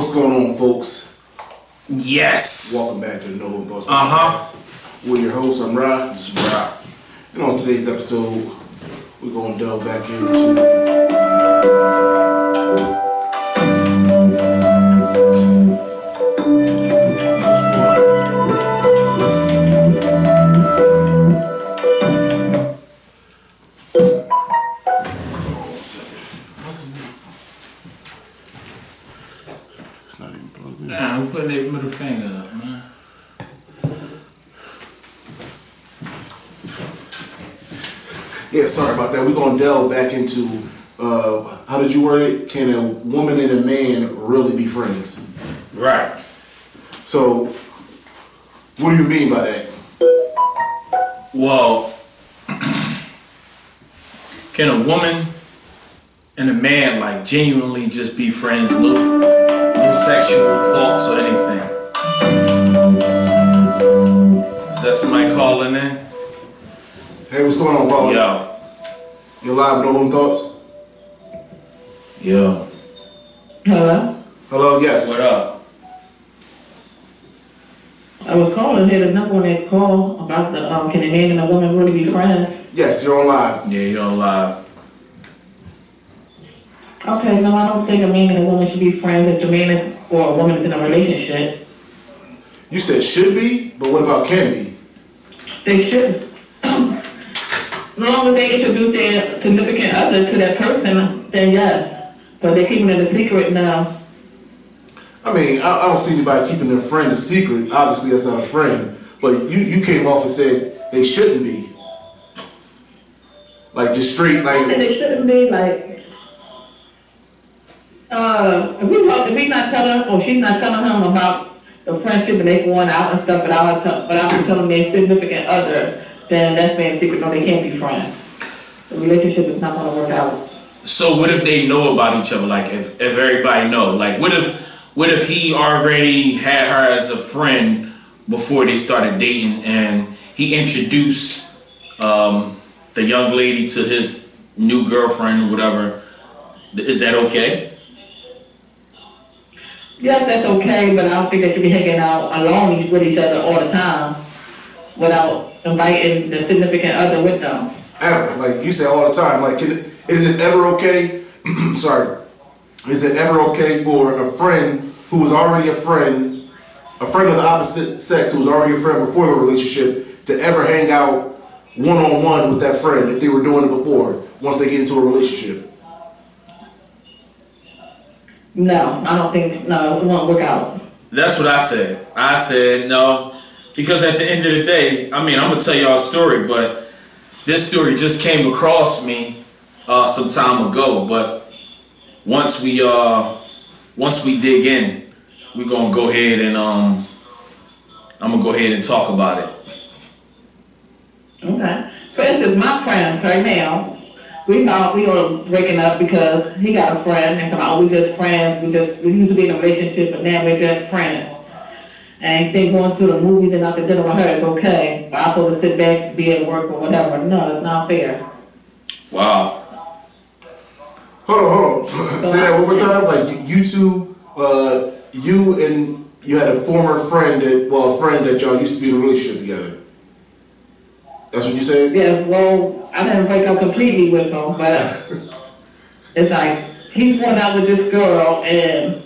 What's going on, folks? Yes. Welcome back to the No Hope Boss Podcast. We're your hosts. I'm Ra. This is Ra. And on today's episode, we're going to delve back into Nah, I'm putting that middle finger up, man. Yeah, sorry about that. We're going to delve back into, how did you word it? Can a woman and a man really be friends? Right. So, what do you mean by that? Well, can a woman and a man like genuinely just be friends? No sexual thoughts or anything. Is that somebody calling in? Hey, what's going on, Paul? Yo. You're live, No Home Thoughts? Yo. Hello? Hello, yes. What up? I was calling here the number on that call about the can a man and a woman really be friends? Yes, you're on live. Yeah, you're on live. Okay, no, I don't think a man and a woman should be friends if the man is, or a woman is in a relationship. You said should be, but what about can be? They should. As long as they introduce their significant other to that person, then yes. But they're keeping it a secret now. I mean, I don't see anybody keeping their friend a secret. Obviously, that's not a friend. But you came off and said they shouldn't be. Like, just straight, And like... they shouldn't be like, if he's not telling, or she's not telling him about the friendship and they going out and stuff, but I was telling their significant other, then that's being secret. No, they can't be friends. The relationship is not going to work out. So what if they know about each other? Like if everybody know? Like what if he already had her as a friend before they started dating and he introduced the young lady to his new girlfriend or whatever? Is that okay? Yes, that's okay, but I don't think they should be hanging out alone with each other all the time without inviting the significant other with them. Ever. Like, you say all the time. Like, is it ever okay... sorry. Is it ever okay for a friend who was already a friend of the opposite sex who was already a friend before the relationship to ever hang out one-on-one with that friend if they were doing it before, once they get into a relationship? No, I don't think, no, it won't work out. That's what I said. I said no, because at the end of the day, I mean, I'm gonna tell y'all a story, but this story just came across me some time ago. But once we dig in, we're gonna go ahead and I'm gonna go ahead and talk about it. Okay. For instance, my friends right now, we thought we were breaking up because he got a friend and come out, we just friends, we used to be in a relationship, but now we're just friends. And he think going to the movies and out to dinner with her is okay, but I'm supposed to sit back, be at work or whatever. No, it's not fair. Wow. Hold on. Say that one more time. Like, you two, you had a former friend a friend that y'all used to be in a relationship together. That's what you said? Yeah, well, I didn't break up completely with him, but it's like, he's going out with this girl and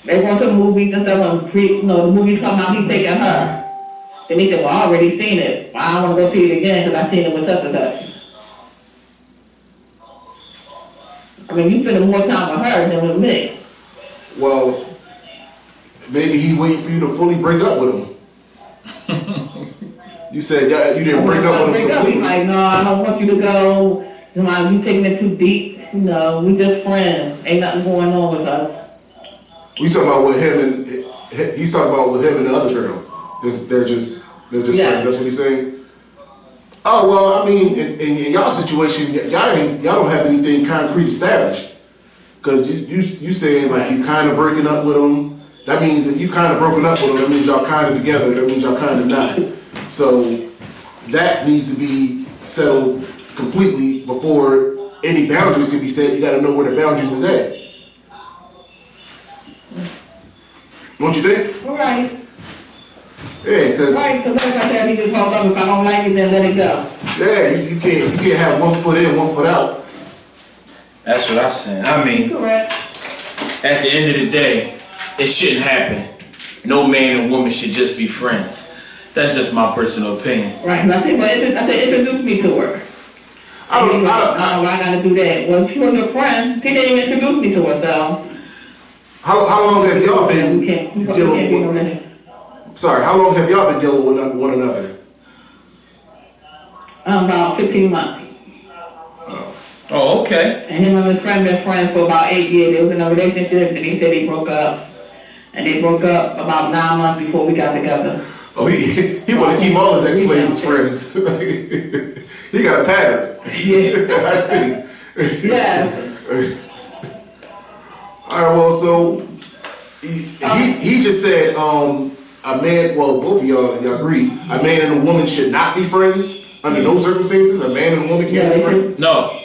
they went to the movies and stuff, and the movies come out, he's taking her. Then he said, well, I already seen it. I don't want to go see it again because I seen it with such and such. I mean, you spend more time with her than with me. Well, maybe he's waiting for you to fully break up with him. You said you didn't break up with him completely. He's like, no, I don't want you to go. You taking it too deep. No, we just friends. Ain't nothing going on with us. We talking about with him and he's talking about with him and the other girl. They're just friends. That's what he's saying. Oh well, I mean, in y'all situation, y'all don't have anything concrete established. Cause you saying like you kind of breaking up with him. That means if you kind of broken up with him, that means y'all kind of together. That means y'all kind of not. So that needs to be settled completely before any boundaries can be set. You got to know where the boundaries is at. Don't you think? Right. Yeah, because Right, because like I said, he just hold up. If I don't like it, then let it go. yeah, you can't have 1 foot in, 1 foot out. That's what I said. I mean, Correct. at the end of the day, it shouldn't happen. No man and woman should just be friends. That's just my personal opinion. Right. And I said, introduce me to her. I don't. I gotta do that. Well, she was a friend. He didn't even introduce me to her, so. How long have y'all been We can't be dealing no with? minute. Sorry, how long have y'all been dealing with one another? About 15 months. Oh, okay. And him and his friend been friends for about 8 years. They was in a relationship, and he said he broke up. And they broke up about 9 months before we got together. Oh, he want to keep all his ex-ladies friends. He got a pattern. Yeah. I see. Yeah. All right, well, so he just said a man. Well, both of y'all agree. A man and a woman should not be friends under no circumstances. A man and a woman can't be friends. No.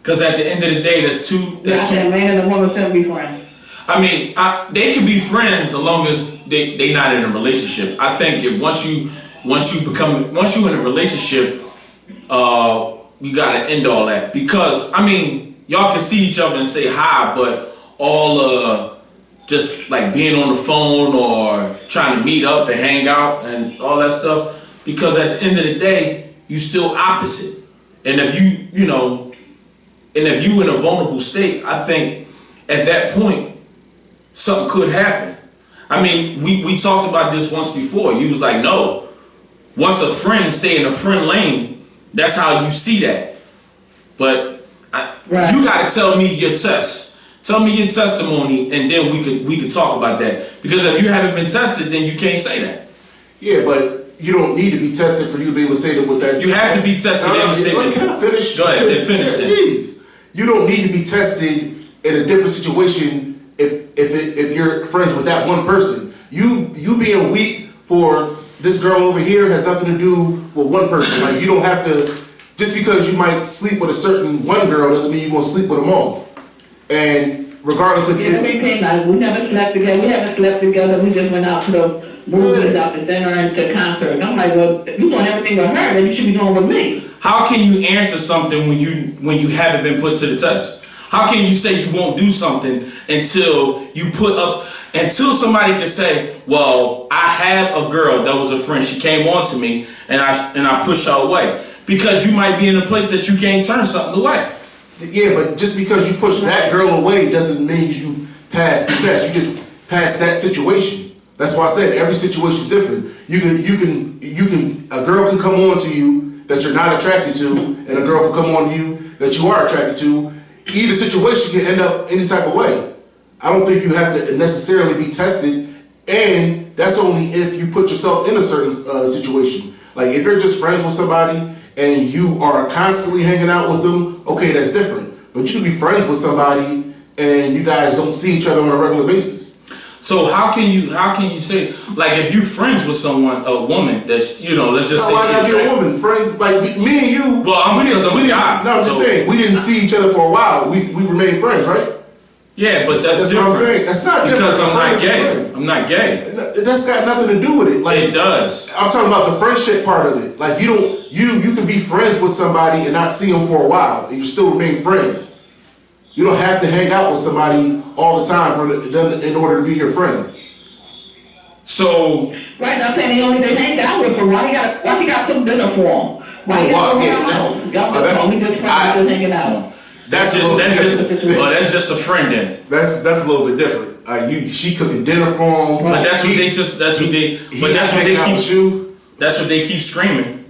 Because at the end of the day, there's two. I said a man and a woman shouldn't be friends. I mean, they can be friends as long as they not in a relationship. I think if once you in a relationship, you gotta end all that, because I mean, y'all can see each other and say hi, but all just like being on the phone or trying to meet up and hang out and all that stuff, because at the end of the day, you still opposite. And if you in a vulnerable state, I think at that point something could happen. I mean, we talked about this once before. You was like, no, once a friend stay in a friend lane, that's how you see that. But Right. you got to tell me your test. Tell me your testimony, and then we could talk about that. Because if you haven't been tested, then you can't say that. Yeah, but you don't need to be tested for you to be able to say that with that. You have to be tested. Can I finish? Go ahead, then finish that. Jeez. You don't need to be tested in a different situation if you're friends with that one person. You being weak for this girl over here has nothing to do with one person. Like, you don't have to, just because you might sleep with a certain one girl doesn't mean you're gonna sleep with them all. And regardless of We never slept together. We haven't slept together. We just went out to the movies, out to dinner, and to concerts. I'm like, well, if you doing everything with her, then you should be doing with me. How can you answer something when you haven't been put to the test? How can you say you won't do something until somebody can say, well, I had a girl that was a friend, she came on to me, and I pushed her away. Because you might be in a place that you can't turn something away. Yeah, but just because you push that girl away doesn't mean you pass the test. You just pass that situation. That's why I said every situation is different. A girl can come on to you that you're not attracted to, and a girl can come on to you that you are attracted to. Either situation can end up any type of way. I don't think you have to necessarily be tested, and that's only if you put yourself in a certain situation. Like, if you're just friends with somebody and you are constantly hanging out with them, okay, that's different. But you can be friends with somebody and you guys don't see each other on a regular basis. So how can you say, like, if you're friends with someone, a woman that's, let's just say why not she's be a woman? Friends, like me and you. Well, I'm a guy. No, I'm just saying, we didn't see each other for a while. We remained friends, right? Yeah, but that's what different. I'm saying. That's not because different. I'm not gay. I'm not gay. That's got nothing to do with it. Like, it does. I'm talking about the friendship part of it. Like, you can be friends with somebody and not see them for a while, and you still remain friends. You don't have to hang out with somebody all the time for them in order to be your friend. So right now, saying they hang out with her. Why he got some dinner for him? Why he got some house? We just friends hanging out. That's just a friend then. That's a little bit different. She cooking dinner for him. But that's what they keep screaming.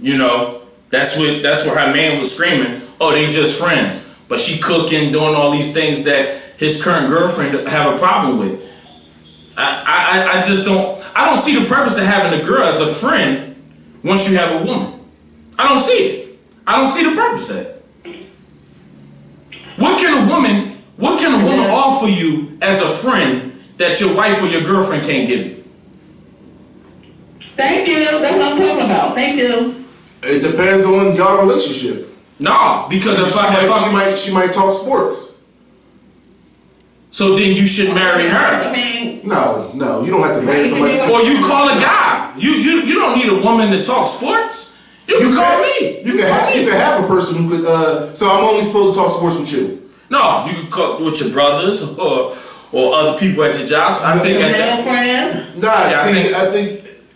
That's what her man was screaming. Oh, they just friends. But she cooking, doing all these things that his current girlfriend have a problem with. I just don't see the purpose of having a girl as a friend once you have a woman. I don't see it. I don't see the purpose of it. What can a woman offer you as a friend that your wife or your girlfriend can't give you? Thank you. That's what I'm talking about. Thank you. It depends on y'all relationship. No, because she might talk sports. So then you should marry her. I mean, No, you don't have to marry somebody. Or you call a guy. You don't need a woman to talk sports. You can call me. You can have a person who could. So I'm only supposed to talk sports with you. No, you can call with your brothers or other people at your jobs. I think your at male friends. Nah, Yeah,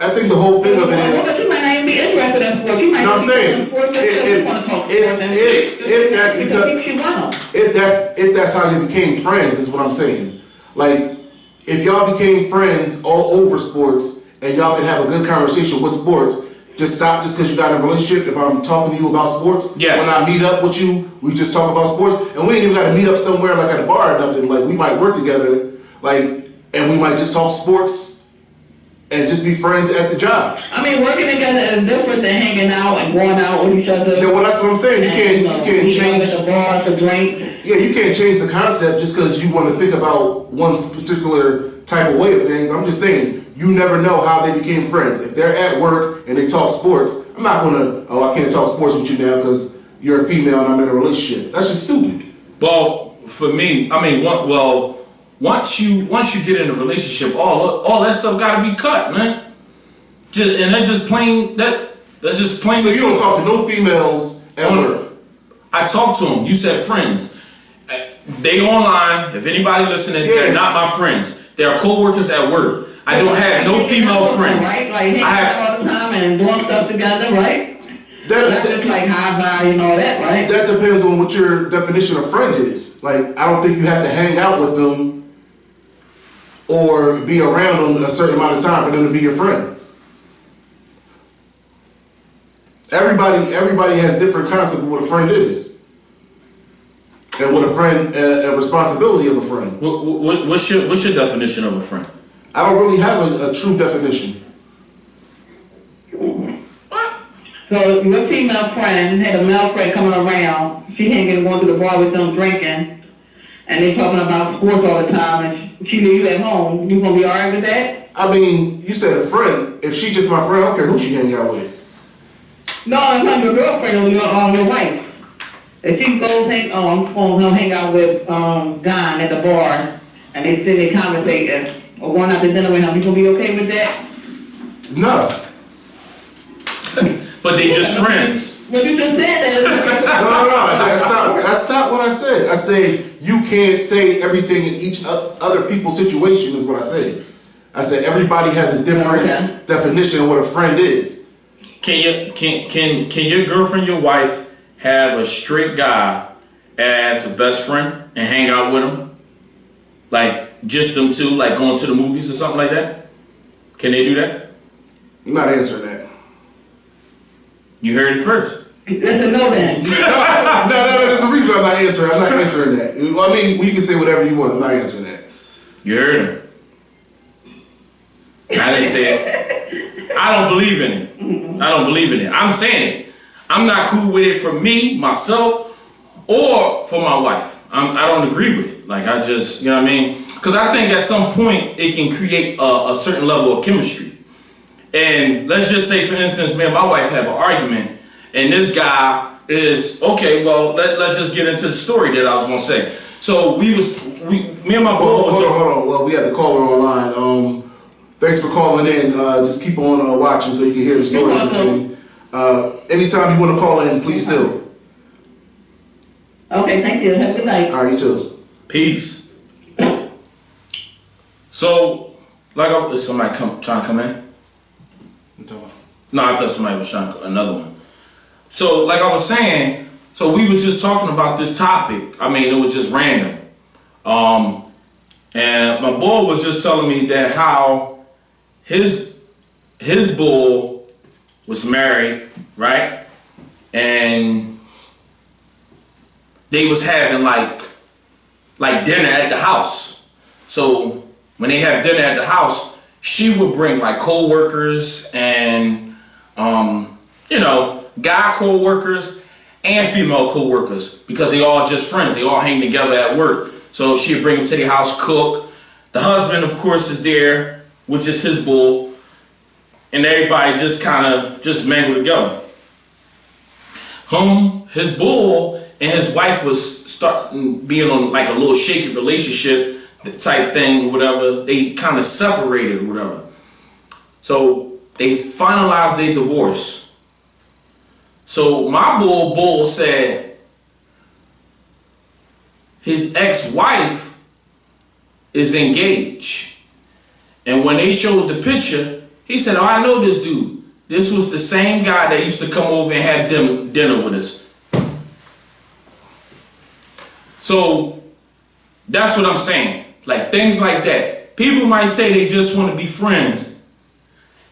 I think the whole thing of it is. You might not even be interested in sports. You might You know what I'm not be saying? interested in sports. You want to talk sports. If that's because you want. if that's how you became friends, is what I'm saying. Like, if y'all became friends all over sports and y'all can have a good conversation with sports, just stop just because you got in a relationship. If I'm talking to you about sports, yes. When I meet up with you, we just talk about sports, and we ain't even got to meet up somewhere like at a bar or nothing. Like, we might work together, like, and we might just talk sports and just be friends at the job. I mean, working together is different than hanging out and going out with each other. Yeah, well, that's what I'm saying. You can't change. At the bar to drink. Yeah, you can't change the concept just because you want to think about one particular type of way of things. I'm just saying, you never know how they became friends. If they're at work and they talk sports, I'm not gonna, I can't talk sports with you now because you're a female and I'm in a relationship. That's just stupid. Well, for me, I mean, once you get in a relationship, all that stuff got to be cut, man. That's just plain. So you don't talk to no females at work? I talk to them. You said friends. They online. If anybody listening, they're not my friends. They are co-workers at work. I don't have no female friends. Right? Like hanging out all the time and doing stuff together, right? That's just like high value and all that, right? That depends on what your definition of friend is. Like, I don't think you have to hang out with them or be around them a certain amount of time for them to be your friend. Everybody has different concept of what a friend is. And what a friend, a responsibility of a friend. What's your definition of a friend? I don't really have a true definition. So your female friend had a male friend coming around. She hanging, going to the bar with them drinking, and they talking about sports all the time. And she knew you at home. You gonna be alright with that? I mean, you said a friend. If she just my friend, I don't care who she hang out with. No, I'm talking your girlfriend or your wife. If she goes hang out with Don at the bar, and they sit there conversating, or going out to dinner with him, you gonna be okay with that? No. But they just friends. Well, you just said that. No, that's not what I said. I said you can't say everything in each other people's situation is what I said. I said everybody has a different definition of what a friend is. Can your girlfriend, your wife, have a straight guy as a best friend and hang out with him? Like just them two, like going to the movies or something like that? Can they do that? I'm not answering that. You heard it first. That's a no then. No, there's a reason I'm not answering. I'm not answering that. I mean, you can say whatever you want. I'm not answering that. You heard him. I didn't say it. I don't believe in it. I don't believe in it. I'm saying it. I'm not cool with it for me, myself, or for my wife. I don't agree with it. Like, I just, you know what I mean? Because I think at some point it can create a certain level of chemistry. And let's just say, for instance, me and my wife have an argument, and this guy is, okay, well, let's just get into the story that I was going to say. So me and my boy... Hold on. Well, we have the caller online. Thanks for calling in. Just keep on watching so you can hear the story. Anytime you want to call in, please do. Okay, thank you. Have a good night. All right, you too. Peace. So, is somebody trying to come in? No, I thought somebody was trying to, another one. So, like I was saying, so we was just talking about this topic. I mean, it was just random. And my boy was just telling me that how his bull was married, right? And they was having like dinner at the house. So when they have dinner at the house, she would bring like co-workers and guy co-workers and female co-workers because they all just friends. They all hang together at work. So she'd bring them to the house, cook. The husband, of course, is there, which is his bull, and everybody just kind of just mingle together. His bull and his wife was starting being on like a little shaky relationship type thing, or whatever. They kind of separated, or whatever. So they finalized their divorce. So my bull said his ex-wife is engaged. And when they showed the picture, he said, "Oh, I know this dude. This was the same guy that used to come over and have dinner with us." So that's what I'm saying. Like things like that. People might say they just want to be friends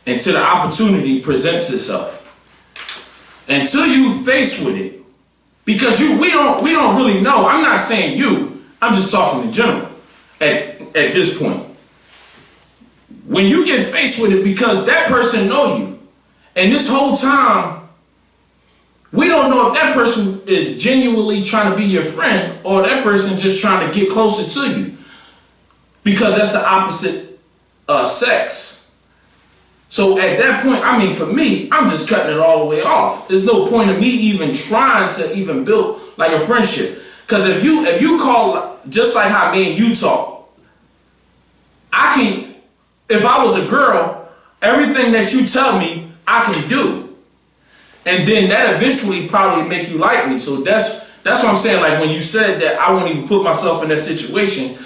until the opportunity presents itself. Until you face with it, because we don't really know. I'm not saying you. I'm just talking in general. At this point, when you get faced with it, because that person know you, and this whole time, we don't know if that person is genuinely trying to be your friend or that person just trying to get closer to you, because that's the opposite sex. So at that point, I mean, for me, I'm just cutting it all the way off. There's no point of me even trying to even build like a friendship. Because if you call, just like how me and you talk, if I was a girl, everything that you tell me, I can do. And then that eventually probably make you like me. So that's what I'm saying. Like when you said that I won't even put myself in that situation,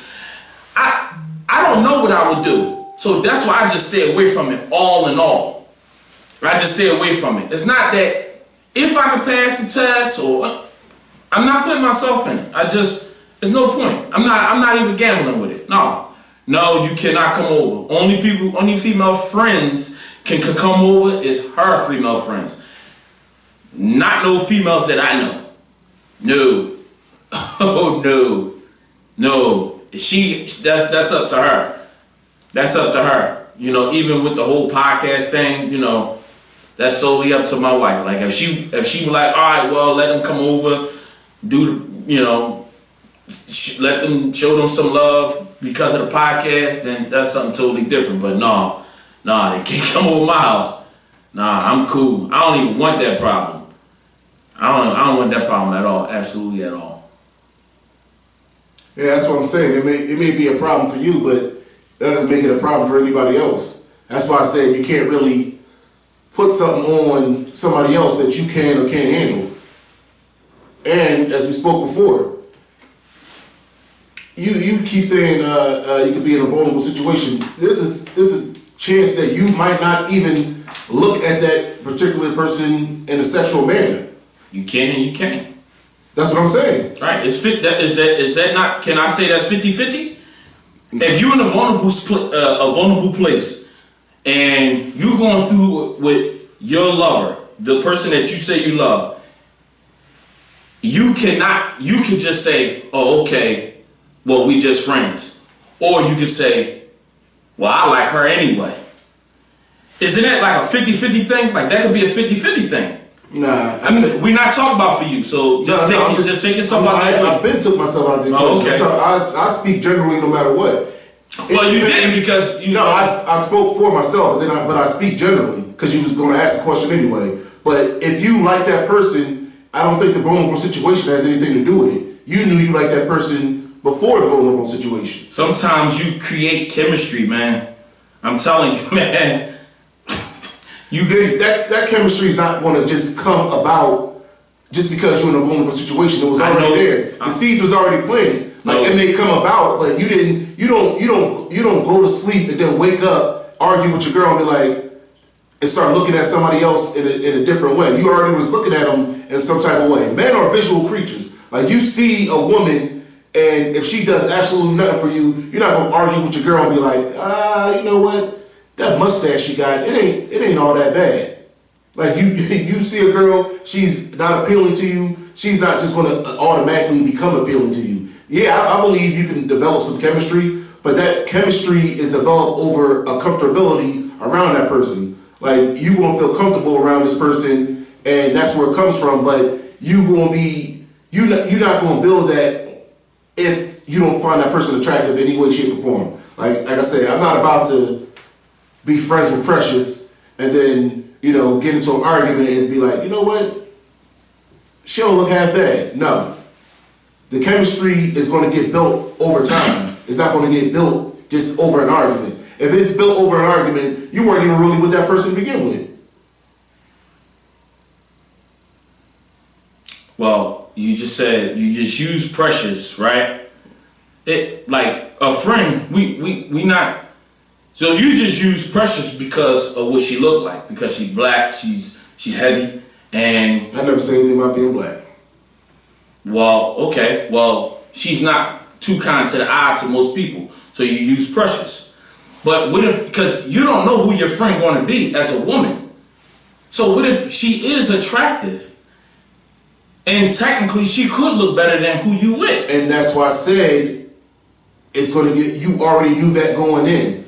I don't know what I would do. So that's why I just stay away from it all in all. I just stay away from it. It's not that if I can pass the test or I'm not putting myself in it. There's no point. I'm not even gambling with it. No, you cannot come over. Only female friends can come over is her female friends. Not no females that I know. No. Oh no. That's up to her. That's up to her. You know, even with the whole podcast thing, you know, that's solely up to my wife. Like if she was like, all right, well, let them come over, let them show them some love because of the podcast, then that's something totally different. But no, they can't come over my house. Nah, I'm cool. I don't even want that problem. I don't want that problem at all. Absolutely at all. Yeah, that's what I'm saying. It may be a problem for you, but that doesn't make it a problem for anybody else. That's why I said you can't really put something on somebody else that you can or can't handle. And as we spoke before, you keep saying you could be in a vulnerable situation. There's a chance that you might not even look at that particular person in a sexual manner. You can and you can't. That's what I'm saying. Right? Is that not? Can I say that's 50-50? If you're in a vulnerable place and you're going through with your lover, the person that you say you love, you can just say, oh, okay, well, we just friends. Or you could say, well, I like her anyway. Isn't that like a 50-50 thing? Like that could be a 50-50 thing. Nah. I mean, we're not talking about for you, so just take yourself out there. I've been took myself out there. Oh, okay. I speak generally no matter what. Well, you didn't because you. No, I spoke for myself, but I speak generally because you was going to ask the question anyway. But if you like that person, I don't think the vulnerable situation has anything to do with it. You knew you liked that person before the vulnerable situation. Sometimes you create chemistry, man. I'm telling you, man. That chemistry is not going to just come about just because you're in a vulnerable situation. It was already there. The seeds was already planted. Like it may come about, but you don't go to sleep and then wake up, argue with your girl and be like, and start looking at somebody else in a different way. You already was looking at them in some type of way. Men are visual creatures. Like you see a woman and if she does absolutely nothing for you, you're not gonna argue with your girl and be like, you know what? That mustache she got, it ain't all that bad. Like you see a girl, she's not appealing to you, she's not just gonna automatically become appealing to you. Yeah, I believe you can develop some chemistry, but that chemistry is developed over a comfortability around that person. Like you won't feel comfortable around this person, and that's where it comes from. But you're not gonna build that if you don't find that person attractive in any way, shape, or form. Like I said, I'm not about to be friends with Precious and then get into an argument and be like, you know what? She don't look half bad. No. The chemistry is going to get built over time. is not going to get built just over an argument. If it's built over an argument, you weren't even really with that person to begin with. Well, you just said you just use Precious, right? It like a friend. We not. So you just use Precious because of what she looked like, because she's black, she's heavy, and I never said anything about being black. Well, okay, well, she's not too kind to the eye to most people, so you use Precious. But what if, because you don't know who your friend going to be as a woman. So what if she is attractive? And technically, she could look better than who you with. And that's why I said it's going to get. You already knew that going in.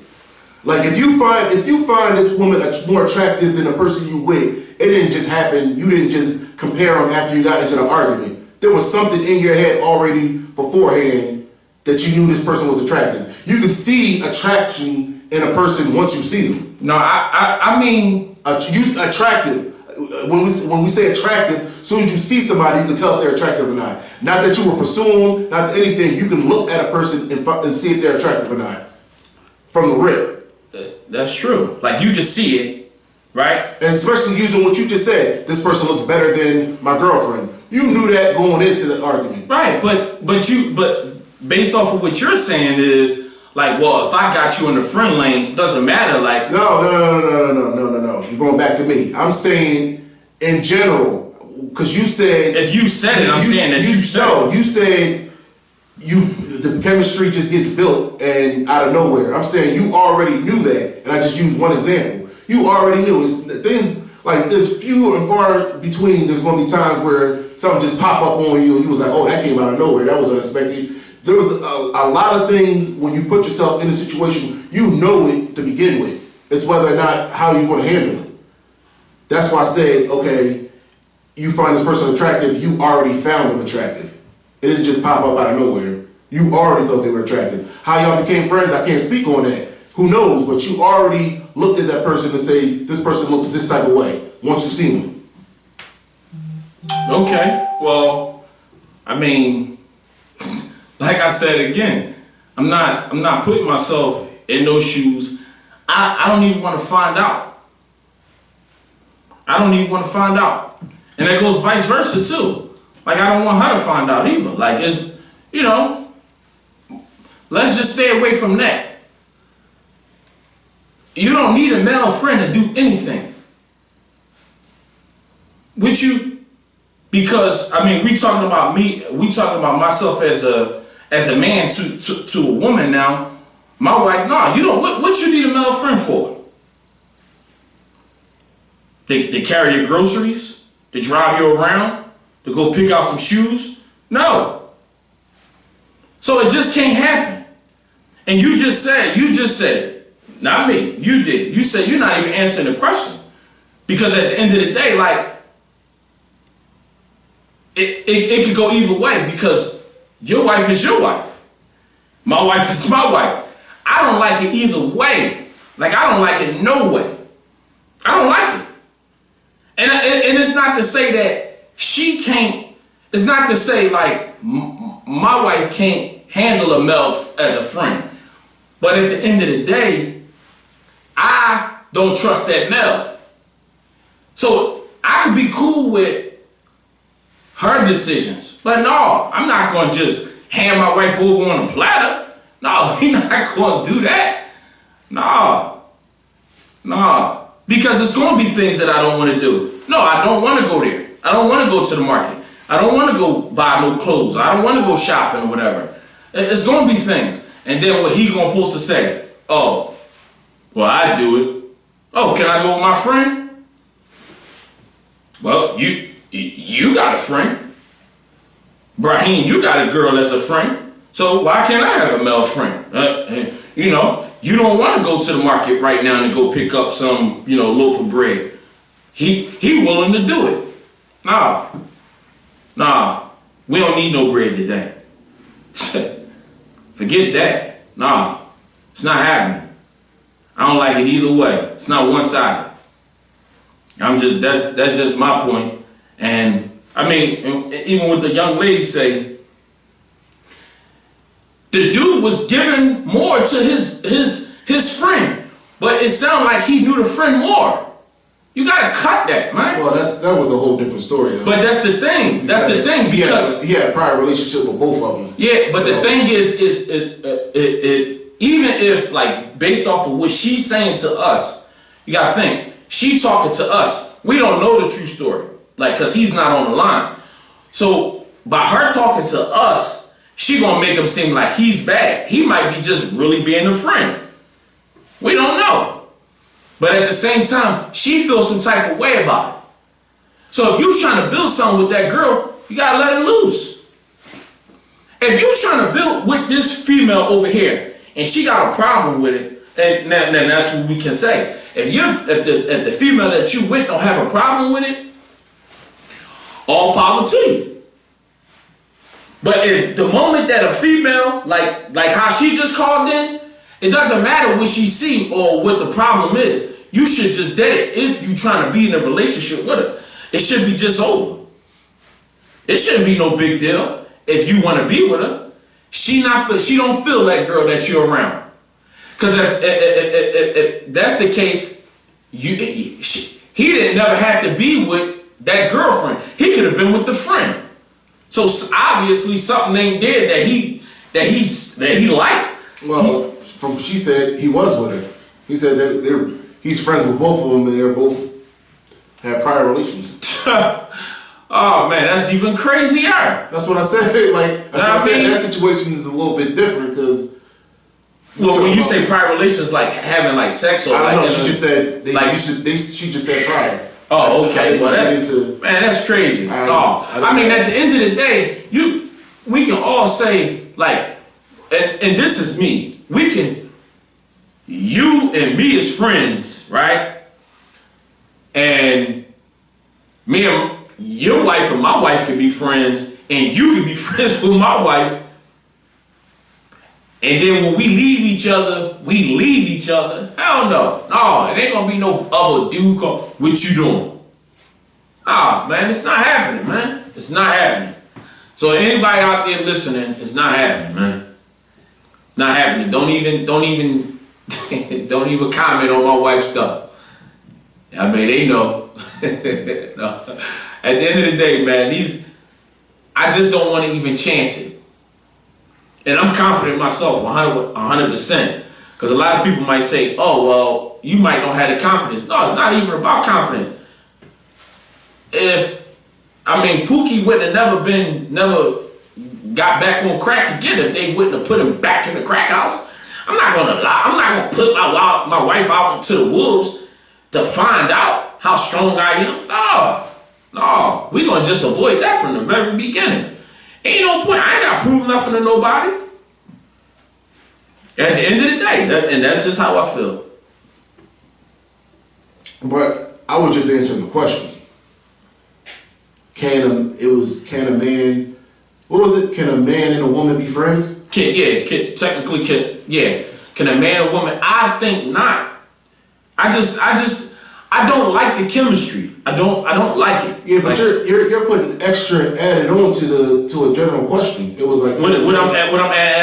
Like if you find this woman more attractive than the person you with, it didn't just happen. You didn't just compare them after you got into the argument. There was something in your head already beforehand that you knew this person was attractive. You can see attraction in a person once you see them. No, I mean, attractive. When we say attractive, as soon as you see somebody, you can tell if they're attractive or not. Not that you were pursuing, not anything. You can look at a person and see if they're attractive or not from the rip. That's true. Like you can see it, right? And especially using what you just said, this person looks better than my girlfriend. You knew that going into the argument, right? But based off of what you're saying is like, well, if I got you in the friend lane, doesn't matter. Like no. You're going back to me. I'm saying in general, because you said if you said it, I'm saying that you said it. You said the chemistry just gets built and out of nowhere. I'm saying you already knew that, and I just used one example. You already knew. Things like there's few and far between. There's going to be times where something just pop up on you, and you was like, "Oh, that came out of nowhere. That was unexpected." There was a lot of things when you put yourself in a situation, you know it to begin with. It's whether or not how you're going to handle it. That's why I said, okay, you find this person attractive. You already found them attractive. It didn't just pop up out of nowhere. You already thought they were attractive. How y'all became friends, I can't speak on that. Who knows? But you already looked at that person and say, this person looks this type of way once you see them. Okay, well, I mean, like I said again, I'm not putting myself in those shoes. I don't even want to find out. I don't even want to find out. And that goes vice versa too. Like I don't want her to find out either. Like it's, let's just stay away from that. You don't need a male friend to do anything with you, because I mean we talking about myself as a man to a woman now. My wife, no, you don't. What you need a male friend for? They carry your groceries, to drive you around, to go pick out some shoes? No. So it just can't happen. And you just said, not me, you did. You said you're not even answering the question. Because at the end of the day, like, it could go either way, because your wife is your wife. My wife is my wife. I don't like it either way. Like, I don't like it no way. I don't like it. And it's not to say that she can't, it's not to say like my wife can't handle a male as a friend. But at the end of the day, I don't trust that male. So I could be cool with her decisions. But no, I'm not going to just hand my wife over on a platter. No, we're not going to do that. No. Because it's going to be things that I don't want to do. No, I don't want to go there. I don't want to go to the market. I don't want to go buy no clothes. I don't want to go shopping or whatever. It's going to be things. And then what he going to supposed to say? Oh, well, I do it. Oh, can I go with my friend? Well, you got a friend. Brahim, you got a girl that's a friend. So why can't I have a male friend? You don't want to go to the market right now and go pick up some, loaf of bread. He willing to do it. Nah, we don't need no bread today. Forget that. Nah, it's not happening. I don't like it either way. It's not one-sided. That's just my point. And I mean, even with the young lady say, the dude was giving more to his friend, but it sounded like he knew the friend more. You gotta cut that, man. Well, that was a whole different story, though. But that's the thing. That's the thing, because he had a prior relationship with both of them. Yeah, but the thing is even if, like, based off of what she's saying to us, you gotta think, she talking to us. We don't know the true story, like, cause he's not on the line. So by her talking to us, she gonna make him seem like he's bad. He might be just really being a friend. We don't know. But at the same time, she feels some type of way about it. So if you trying to build something with that girl, you gotta let it loose. If you trying to build with this female over here, and she got a problem with it, and then that's what we can say. If the female that you with don't have a problem with it, all power to you. But if the moment that a female, like how she just called in, it doesn't matter what she see or what the problem is. You should just dead it if you trying to be in a relationship with her. It should be just over. It shouldn't be no big deal if you want to be with her. She don't feel that girl that you're around. Because if that's the case, he didn't never have to be with that girlfriend. He could have been with the friend. So obviously something ain't there that he liked. Well, from she said he was with her. He said that he's friends with both of them, and they're both had prior relations. Oh man, that's even crazier. That's what I said. Like I said, that situation is a little bit different because. Well, when you say prior relations, like having like sex, or I don't like know. She just said she just said prior. Oh, okay. Well, that's crazy. I mean, at the end of the day, we can all say, like, and this is me. You and me as friends, right? And me and your wife and my wife can be friends, and you can be friends with my wife. And then when we leave each other, Hell no. No, it ain't gonna be no other dude come, what you doing? Man, it's not happening, man. It's not happening. So anybody out there listening, it's not happening, man. It's not happening. Don't even don't even comment on my wife's stuff. I mean, they know. No. At the end of the day, man, I just don't want to even chance it. And I'm confident myself, 100%. Because a lot of people might say, oh, well, you might not have the confidence. No, it's not even about confidence. Pookie wouldn't have never got back on crack again if they wouldn't have put him back in the crack house. I'm not going to lie. I'm not going to put my wife out into the wolves to find out how strong I am. No. We're going to just avoid that from the very beginning. Ain't no point. I ain't got to prove nothing to nobody. At the end of the day, and that's just how I feel. But I was just answering the question. Can a man? What was it? Can a man and a woman be friends? Can a man and woman? I think not. I don't like the chemistry. I don't like it. Yeah, but you're putting extra added on to a general question. It was like what I'm adding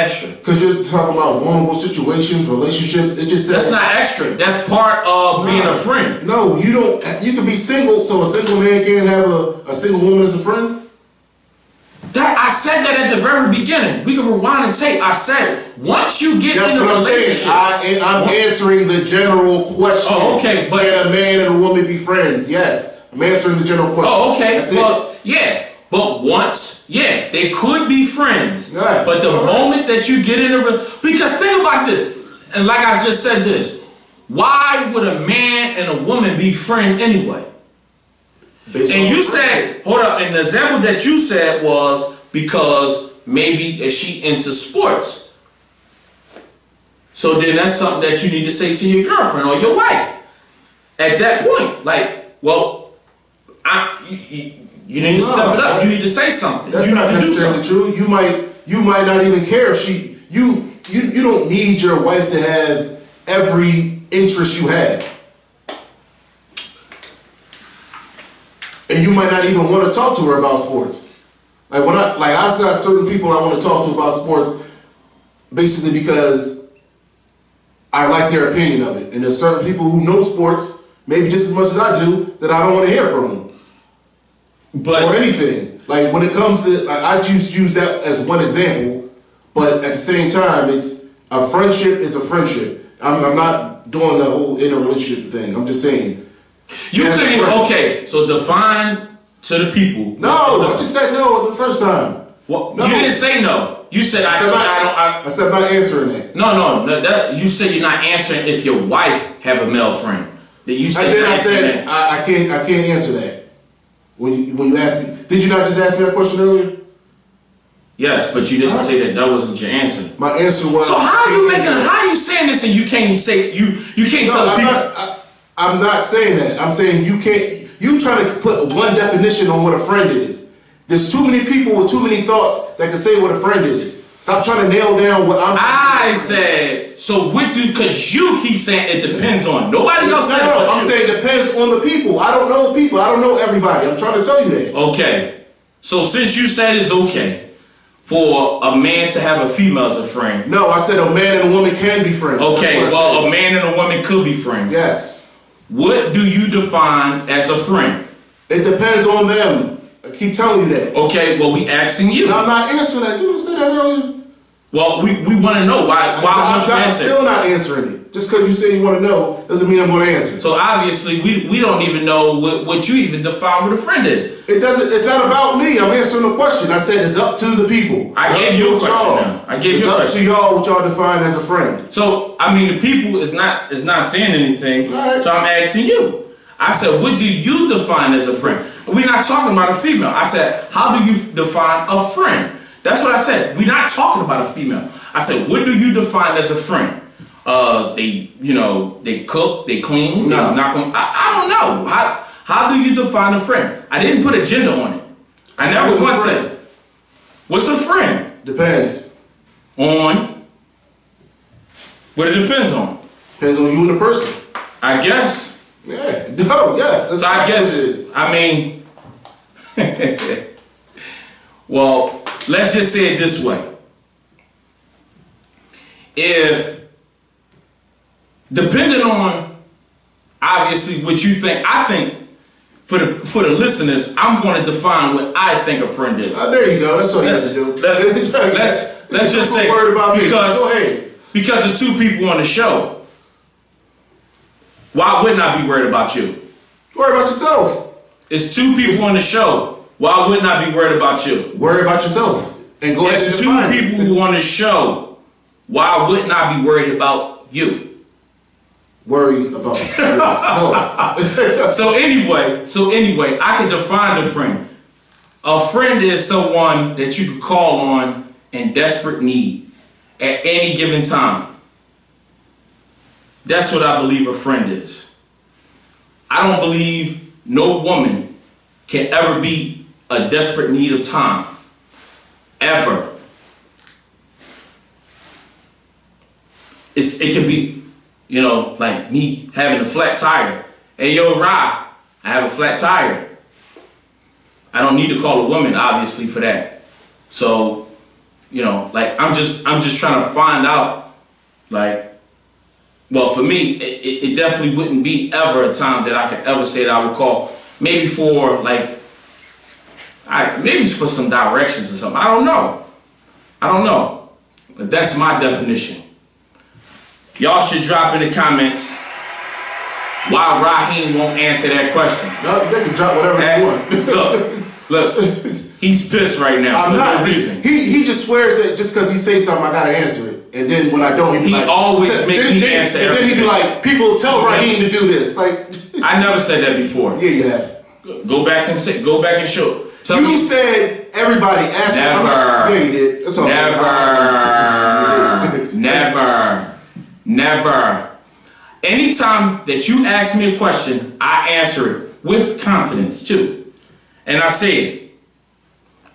extra. Because you're talking about vulnerable situations, relationships. It just says that's not extra. That's part of being a friend. No, you don't. You can be single, so a single man can't have a single woman as a friend. I said that at the very beginning. We can rewind and tape. I said once you get in a relationship. I'm answering the general question. Oh, okay, but can a man and a woman be friends? Yes, I'm answering the general question. Oh, okay. Well, yeah, but once, they could be friends. Right. But the moment that you get in because think about this, and like I just said this, why would a man and a woman be friends anyway? And you said, hold up, and the example that you said was because maybe she into sports. So then that's something that you need to say to your girlfriend or your wife. At that point, like, well, you need to step it up. You need to say something. That's not necessarily true. You might not even care if you don't need your wife to have every interest you have. And you might not even want to talk to her about sports. I got certain people I want to talk to about sports. basically because I like their opinion of it. And there's certain people who know sports, maybe just as much as I do, that I don't want to hear from them. But or anything. Like when it comes to, like, I just use that as one example, but at the same time, it's a friendship is a friendship. I'm not doing the whole interrelationship thing. I'm just saying. You couldn't, okay, so define to the people. No, I just said no the first time. Well, no. You didn't say no. You said I said I'm not answering that. No, that you said you're not answering if your wife have a male friend. That you said. I said I can't answer that. When you asked me, did you not just ask me that question earlier? Yes, but you didn't say that wasn't your answer. My answer was. So how are you saying this and you can't say you can't tell people? I'm not saying that. I'm saying you can't. You trying to put one definition on what a friend is. There's too many people with too many thoughts that can say what a friend is. Stop trying to nail down what I'm. I said so. Because you keep saying it depends on nobody else. No, I'm saying it depends on the people. I don't know people. I don't know everybody. I'm trying to tell you that. Okay, so since you said it's okay for a man to have a female as a friend. No, I said a man and a woman can be friends. Okay, well, a man and a woman could be friends. Yes. What do you define as a friend? It depends on them. I keep telling you that. Okay, well, we asking you. No, I'm not answering that. Didn't I say that earlier? Well, we want to know why. I'm still not answering it. Just because you say you want to know doesn't mean I'm going to answer. So obviously, we don't even know what you even define what a friend is. It doesn't. It's not about me. I'm answering the question. I said it's up to the people. I gave you a question now. I gave you a question. It's up to y'all what y'all define as a friend. So I mean, the people is not saying anything. Right. So I'm asking you. I said, what do you define as a friend? We're not talking about a female. I said, how do you define a friend? That's what I said. We're not talking about a female. I said, what do you define as a friend? They cook, they clean. No. I don't know. How do you define a friend? I didn't put a gender on it. I never once said. What's a friend? Depends. On? What it depends on? Depends on you and the person. I guess. Yeah. No. Yes. That's so I guess. It is. I mean. Well, let's just say it this way. If, depending on obviously what you think, I think for the listeners, I'm going to define what I think a friend is. There you go. That's all you have to do. Let's just say because it's two people on the show. Why wouldn't I be worried about you? Worry about yourself. It's two people on the show. Why wouldn't I be worried about you? Worry about yourself. And go ahead and define it. It's two people on the show. Why wouldn't I be worried about you? Worry about yourself. So anyway, I can define a friend. A friend is someone that you can call on in desperate need at any given time. That's what I believe a friend is. I don't believe no woman can ever be a desperate need of time. Ever. It can be, like me having a flat tire. Hey, yo, Ra, I have a flat tire. I don't need to call a woman, obviously, for that. So, I'm just trying to find out, well, for me, it definitely wouldn't be ever a time that I could ever say that I would call. Maybe for maybe it's for some directions or something. I don't know. But that's my definition. Y'all should drop in the comments why Raheem won't answer that question. No, they can drop whatever they want. Look, he's pissed right now for no reason. He just swears that just because he says something, I gotta answer it. And then when I don't, he always makes me answer and then he be like, people tell Raheem to do this. I never said that before. Yeah, you have. Go back and show. You said everybody asked. Never. Yeah, you did. That's all. Never. Anytime that you ask me a question, I answer it with confidence too. And I say it.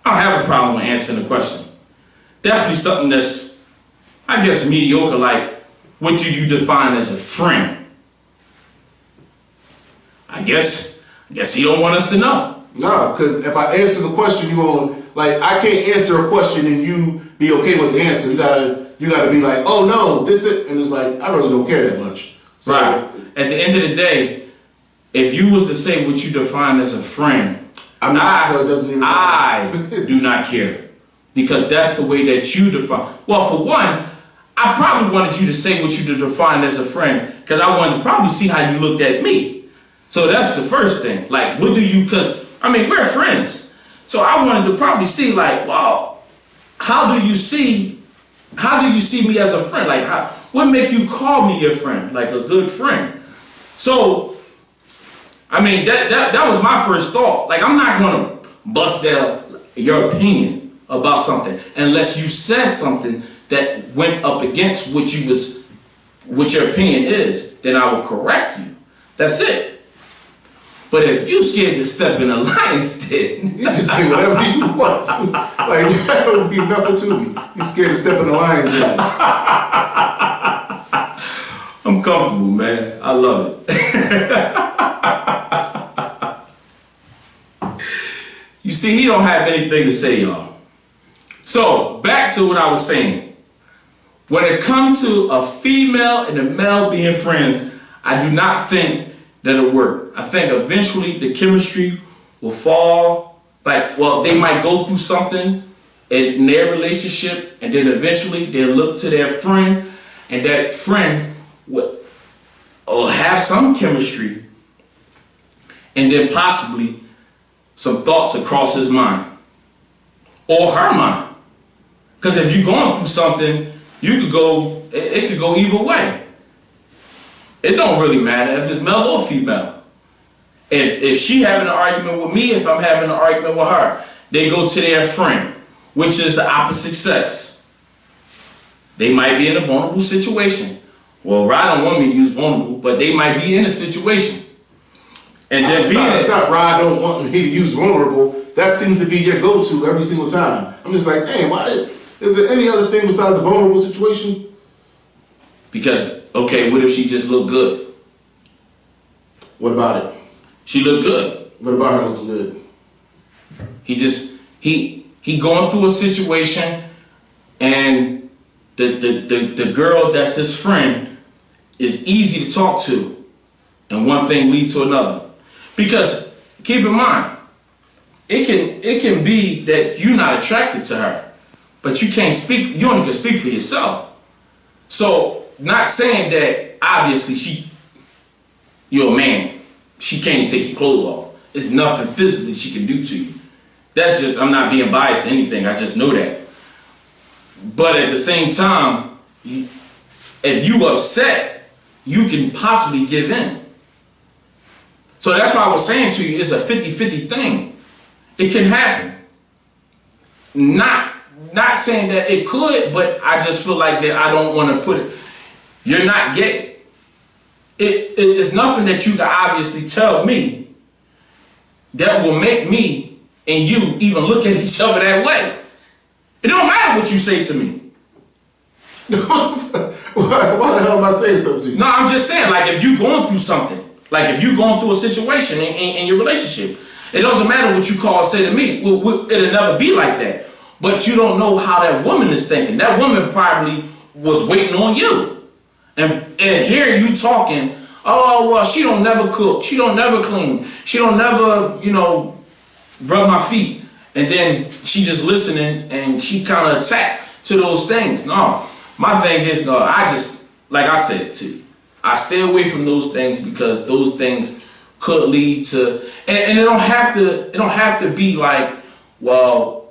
I don't have a problem with answering the question. Definitely something that's, I guess, mediocre, like, what do you define as a friend? I guess he don't want us to know. No, because if I answer the question, I can't answer a question and you be okay with the answer. You gotta you got to be like, oh no, this is, and it's like, I really don't care that much. So, right. At the end of the day, if you was to say what you define as a friend, I'm not, so it doesn't even I do not care. Because that's the way that you define. Well, for one, I probably wanted you to say what you define as a friend, because I wanted to probably see how you looked at me. So that's the first thing. Like, what do you, because, I mean, we're friends. So I wanted to probably see, like, well, how do you see me as a friend? Like, what make you call me your friend? Like a good friend. So, I mean, that was my first thought. Like, I'm not going to bust down your opinion about something unless you said something that went up against what your opinion is. Then I will correct you. That's it. But if you scared to step in the lion's den, you can say whatever you want. Like, that would be nothing to me. You scared to step in the lion's den. I'm comfortable, man. I love it. You see, he don't have anything to say, y'all. So, back to what I was saying. When it comes to a female and a male being friends, I do not think that it'll work. I think eventually the chemistry will fall. Like, well, they might go through something in their relationship, and then eventually they'll look to their friend, and that friend will have some chemistry, and then possibly some thoughts across his mind or her mind. Because if you're going through something, it could go either way. It don't really matter if it's male or female. If she having an argument with me, if I'm having an argument with her, they go to their friend, which is the opposite sex. They might be in a vulnerable situation. Well, Rod don't want me to use vulnerable, but they might be in a situation. And then it's not Rod don't want me to use vulnerable. That seems to be your go-to every single time. I'm just like, hey, why? Is there any other thing besides a vulnerable situation? Because, okay, what if she just looked good? What about it? She looked good. What about her looking good? He going through a situation, and the girl that's his friend is easy to talk to, and one thing leads to another. Because keep in mind, it can be that you're not attracted to her, but you can't speak. You only can speak for yourself. So, not saying that obviously you're a man, she can't take your clothes off. It's nothing physically she can do to you. That's just, I'm not being biased or anything, I just know that. But at the same time, if you upset, you can possibly give in. So that's why I was saying to you, it's a 50-50 thing. It can happen. Not saying that it could, but I just feel like that I don't want to put it. You're not gay. It's nothing that you can obviously tell me that will make me and you even look at each other that way. It don't matter what you say to me. Why the hell am I saying something to you? No, I'm just saying, like, if you're going through something, like if you're going through a situation in your relationship, it doesn't matter what you call or say to me. It'll never be like that. But you don't know how that woman is thinking. That woman probably was waiting on you. And hearing you talking, oh, well, she don't never cook. She don't never clean. She don't never, rub my feet. And then she just listening and she kind of attacked to those things. No, my thing is, no, I just, like I said to you, I stay away from those things because those things could lead to, and it don't have to be like, well,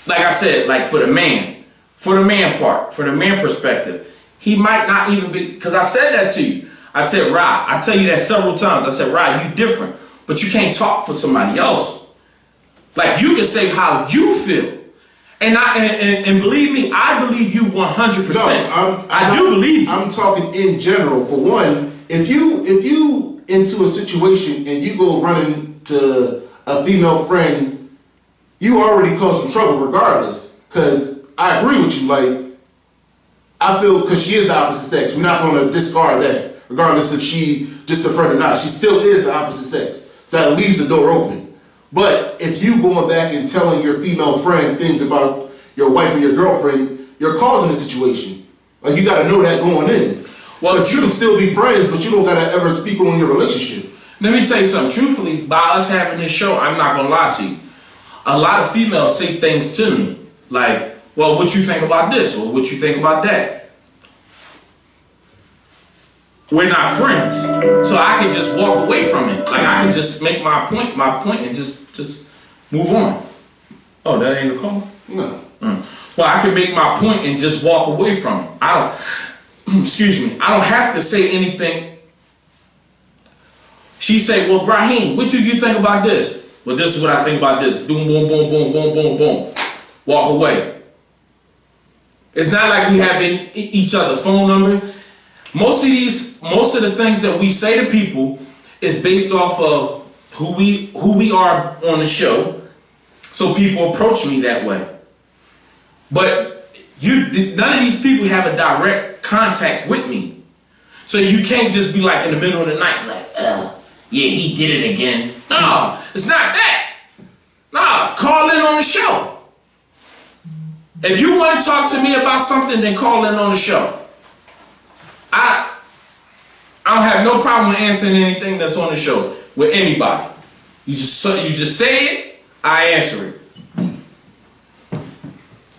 like I said, like for the man part, for the man perspective, he might not even be, because I said that to you. I said, Rod, I tell you that several times. I said, Rod, you different, but you can't talk for somebody else. Like you can say how you feel. And believe me, I believe you 100%. No, I do believe you. I'm talking in general. For one, if you into a situation and you go running to a female friend, you already cause some trouble regardless. Because I agree with you. Like, I feel because she is the opposite sex, we're not going to discard that. Regardless if she just a friend or not, she still is the opposite sex. So that leaves the door open. But if you going back and telling your female friend things about your wife or your girlfriend, you're causing a situation. Like, you got to know that going in. Well, you can still be friends, but you don't got to ever speak on your relationship. Let me tell you something. Truthfully, by us having this show, I'm not gonna lie to you. A lot of females say things to me like, "Well, what you think about this?" or "What you think about that?" We're not friends, so I can just walk away from it. Like, I can just make my point, and just move on. Oh, that ain't a call? No. Well, I can make my point and just walk away from it. I don't. Excuse me. I don't have to say anything. She say, "Well, Brahim, what do you think about this?" "Well, this is what I think about this." Boom, boom, boom, boom, boom, boom, boom. Walk away. It's not like we have each other's phone number. Most of the things that we say to people is based off of who we are on the show. So people approach me that way. But none of these people have a direct contact with me. So you can't just be like in the middle of the night, like, yeah, he did it again. No, it's not that. No, call in on the show. If you want to talk to me about something, then call in on the show. I don't have no problem with answering anything that's on the show with anybody. You just say it, I answer it.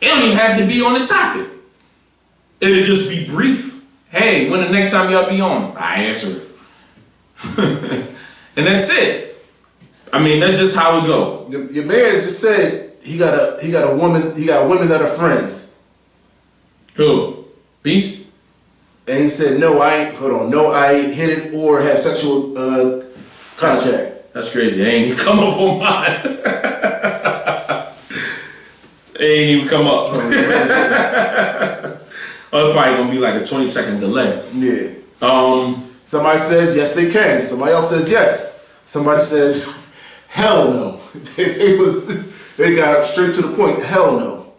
It don't even have to be on the topic. It'll just be brief. "Hey, when the next time y'all be on?" I answer it. And that's it. I mean, that's just how we go. Your man just said he got a woman that are friends. Who? Beast? And he said, "No, I ain't hit it or have sexual contact." That's crazy. They ain't even come up on mine. They ain't even come up. Oh, it's probably gonna be like a 20-second delay. Yeah. Somebody says yes, they can. Somebody else says yes. Somebody says hell no. They got straight to the point. Hell no.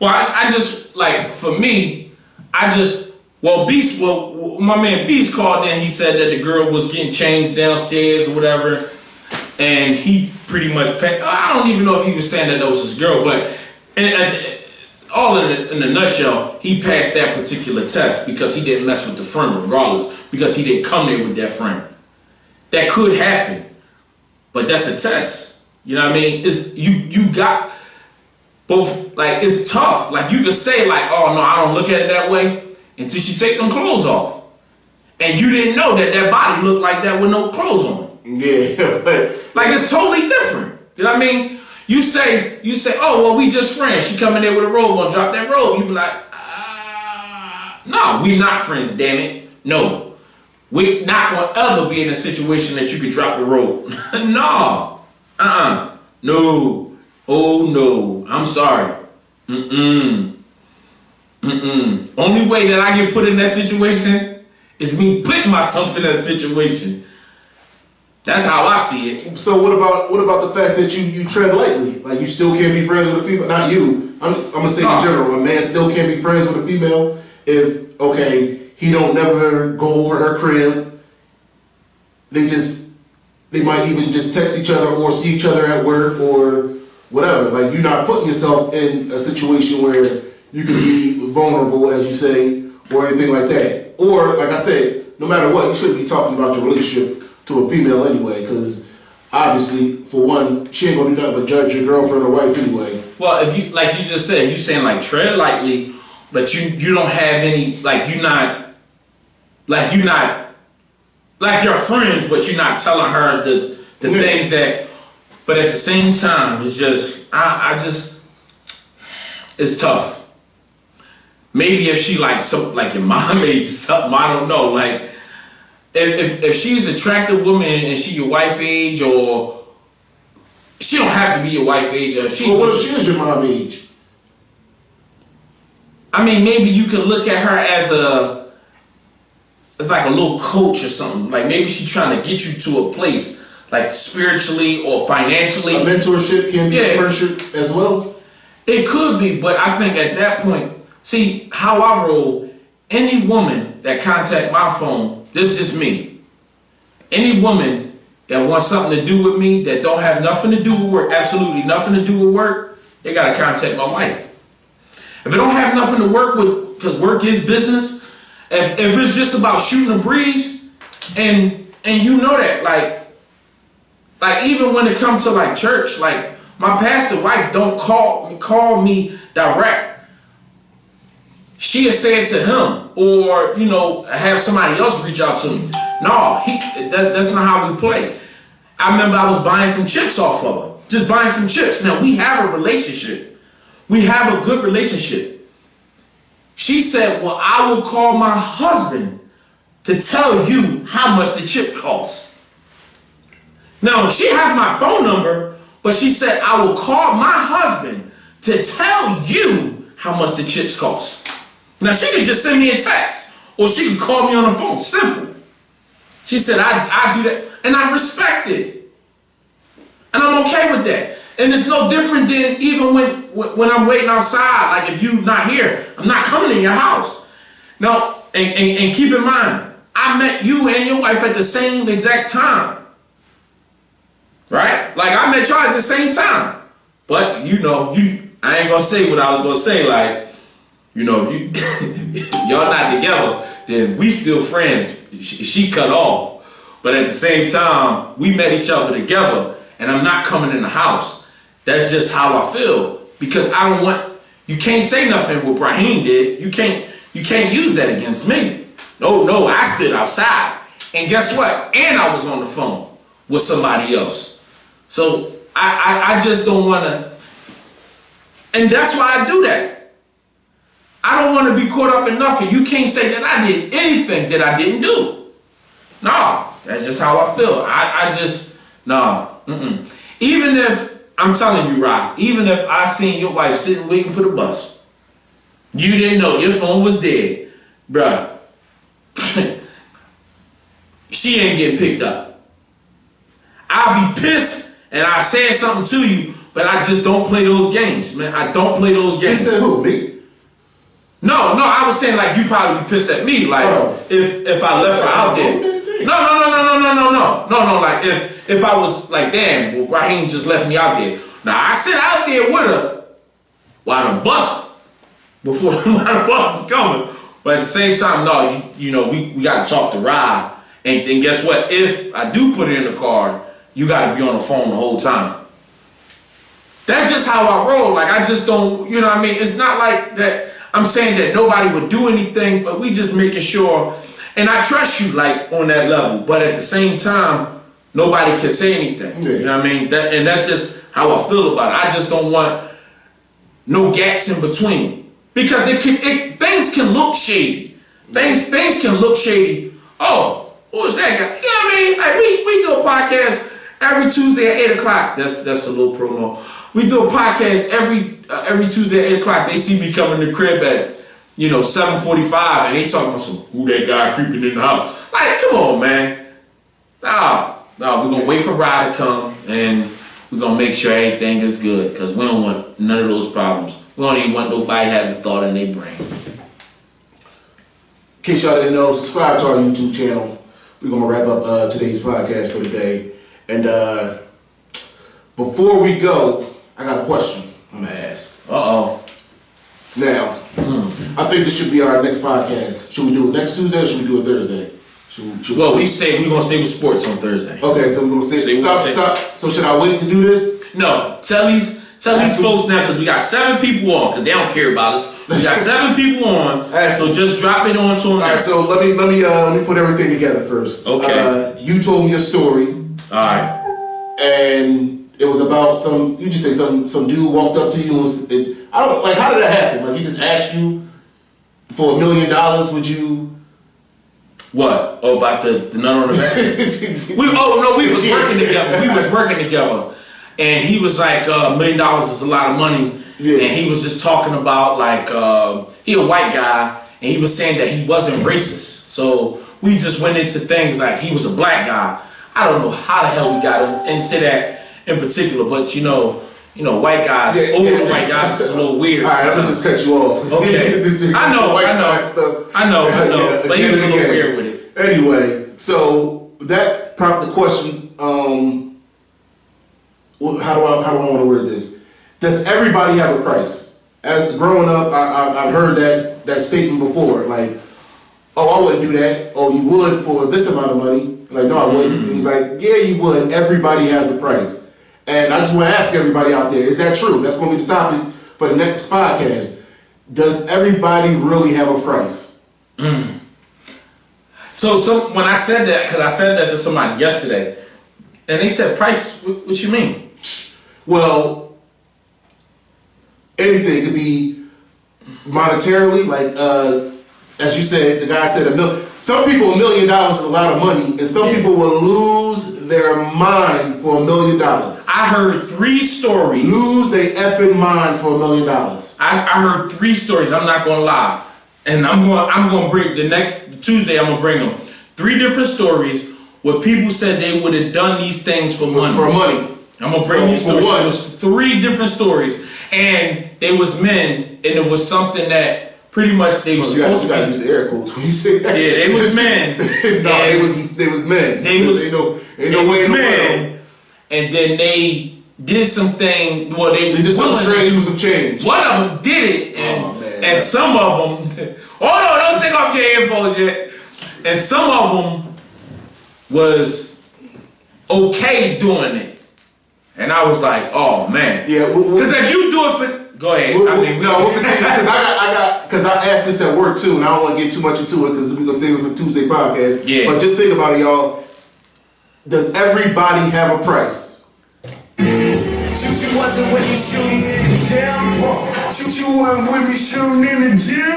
Well, I just, like, for me, Beast, my man Beast called in. He said that the girl was getting changed downstairs or whatever, and he pretty much, I don't even know if he was saying that was his girl, but in a nutshell, he passed that particular test because he didn't mess with the friend regardless, because he didn't come there with that friend. That could happen, but that's a test. You know what I mean? You got both. Like, it's tough. Like, you can say like, "Oh no, I don't look at it that way," until she take them clothes off, and you didn't know that body looked like that with no clothes on. Yeah, like, it's totally different. You know what I mean? You say, "Oh well, we just friends." She come in there with a robe on, drop that robe. You be like, "No, we not friends, damn it. No, we not gonna ever be in a situation that you could drop the robe." No. No. Oh no. I'm sorry. Only way that I get put in that situation is me putting myself in that situation. That's how I see it. So what about the fact that you tread lightly? Like, you still can't be friends with a female? Not you. I'm gonna say in general, a man still can't be friends with a female if, okay, he don't never go over her crib. They might even just text each other or see each other at work or whatever. Like, you're not putting yourself in a situation where you can be vulnerable, as you say, or anything like that. Or, like I said, no matter what, you shouldn't be talking about your relationship to a female anyway, because obviously, for one, she ain't gonna do nothing but judge your girlfriend or wife anyway. Well, if you, like you just said, you saying like tread lightly, but you don't have any, like you're not, like you're friends, but you're not telling her the things that, but at the same time, it's just, it's tough. Maybe if she like your mom age or something, I don't know. Like, if she's an attractive woman and she your wife age, or she don't have to be your wife age, or she. Well, what if she is your mom age? I mean, maybe you can look at her as like a little coach or something. Like, maybe she's trying to get you to a place, like spiritually or financially. A mentorship can be a friendship as well. It could be, but I think at that point, see how I roll. Any woman that contact my phone, this is just me. Any woman that want something to do with me that don't have nothing to do with work, absolutely nothing to do with work, they gotta contact my wife. If it don't have nothing to work with, because work is business, if it's just about shooting a breeze, and you know that, like even when it comes to like church, like my pastor wife don't call me direct. She has said to him, or have somebody else reach out to me. No, that's not how we play. I remember I was buying some chips off of her, just buying some chips. Now we have a relationship. We have a good relationship. She said, well, I will call my husband to tell you how much the chip costs. Now, she has my phone number, but she said, I will call my husband to tell you how much the chips cost. Now, she could just send me a text, or she could call me on the phone. Simple. She said, I do that, and I respect it. And I'm okay with that. And it's no different than even when I'm waiting outside. Like if you're not here, I'm not coming in your house. No, and keep in mind, I met you and your wife at the same exact time. Right? Like I met y'all at the same time. But I ain't gonna say what I was gonna say. Like, if y'all not together, then we still friends. She cut off. But at the same time, we met each other together, and I'm not coming in the house. That's just how I feel, because I don't want, you can't say nothing what Brahim did. You can't use that against me. No, I stood outside, and guess what? And I was on the phone with somebody else. So I just don't want to, and that's why I do that. I don't want to be caught up in nothing. You can't say that I did anything that I didn't do. No, that's just how I feel. Even if, I'm telling you, Rock, even if I seen your wife sitting waiting for the bus, you didn't know your phone was dead, bruh. She ain't getting picked up. I'll be pissed and I said something to you, but I just don't play those games, man. I don't play those games. You said who, me? No, I was saying like you probably be pissed at me, like if I left her out there. No. Like if I was like, damn, well, Brahim just left me out there. Now I sit out there with her while the bus is coming. But at the same time, no, we got to talk to Rob. And guess what? If I do put it in the car, you got to be on the phone the whole time. That's just how I roll. Like I just don't, It's not like that. I'm saying that nobody would do anything, but we just making sure. And I trust you, like, on that level. But at the same time, nobody can say anything. Yeah. You know what I mean? And that's just how I feel about it. I just don't want no gaps in between. Because things can look shady. Things can look shady. Oh, who is that guy? You know what I mean? Like, we do a podcast every Tuesday at 8 o'clock. That's a little promo. We do a podcast every Tuesday at 8 o'clock. They see me coming to the crib at 7:45, and they talking about who that guy creeping in the house. Like, come on, man. No, we're gonna wait for Rod to come, and we're gonna make sure everything is good, because we don't want none of those problems. We don't even want nobody having a thought in their brain. In case y'all didn't know, subscribe to our YouTube channel. We're gonna wrap up today's podcast for today. And before we go, I got a question I'm gonna ask. Now, I think this should be our next podcast. Should we do it next Tuesday or should we do it Thursday? We're gonna stay with sports on Thursday. Okay, so we're gonna stay. So should I wait to do this? No, tell these folks now, because we got 7 people on, because they don't care about us. We got 7 people on, so just drop it on to them. All right, so let me put everything together first. Okay. You told me a story. All right. And it was about some dude walked up to you and how did that happen? Like he just asked you for $1 million, would you? What? Oh, about the nut on the back? we was working together. We was working together. And he was like, $1 million is a lot of money. Yeah. And he was just talking about he a white guy, and he was saying that he wasn't racist. So we just went into things like he was a black guy. I don't know how the hell we got into that in particular, but white guys, older white guys is a little weird. All right, I'm gonna just cut you off. Okay. I know. But he was a little weird with it. Anyway, so that prompt the question. How do I want to word this? Does everybody have a price? As growing up, I've heard that statement before. Like, oh, I wouldn't do that. Oh, you would for this amount of money. Like, no, I wouldn't. And he's like, yeah, you would. Everybody has a price. And I just want to ask everybody out there, is that true? That's going to be the topic for the next podcast. Does everybody really have a price? So when I said that, because I said that to somebody yesterday, and they said, price, what you mean? Well, anything. It could be monetarily, like, as you said, the guy said some people $1 million is a lot of money, and some people will lose their mind for $1 million. I heard 3 stories. Lose their effing mind for $1 million. I heard 3 stories. I'm not gonna lie, and I'm gonna bring the next Tuesday. I'm gonna bring them 3 different stories where people said they would have done these things for money. For money. I'm gonna bring these stories. It was 3 different stories, and they was men, and it was something that pretty much they was supposed to be. You gotta use the air quotes when you say that. Yeah, they was men. No, they was men. They was ain't no way in the world. And then they did something. Well, they did something strange with some change. One of them did it, and some of them. Oh no! Don't take off your earphones yet. And some of them was okay doing it, and I was like, oh man. Yeah. Because if you do it for, go ahead. We'll continue because I asked this at work too, and I don't want to get too much into it because we're gonna save it for Tuesday podcast. Yeah. But just think about it, y'all. Does everybody have a price? Shoot, you wasn't with me shooting in the gym. Shoot, you wasn't with me shooting in the gym.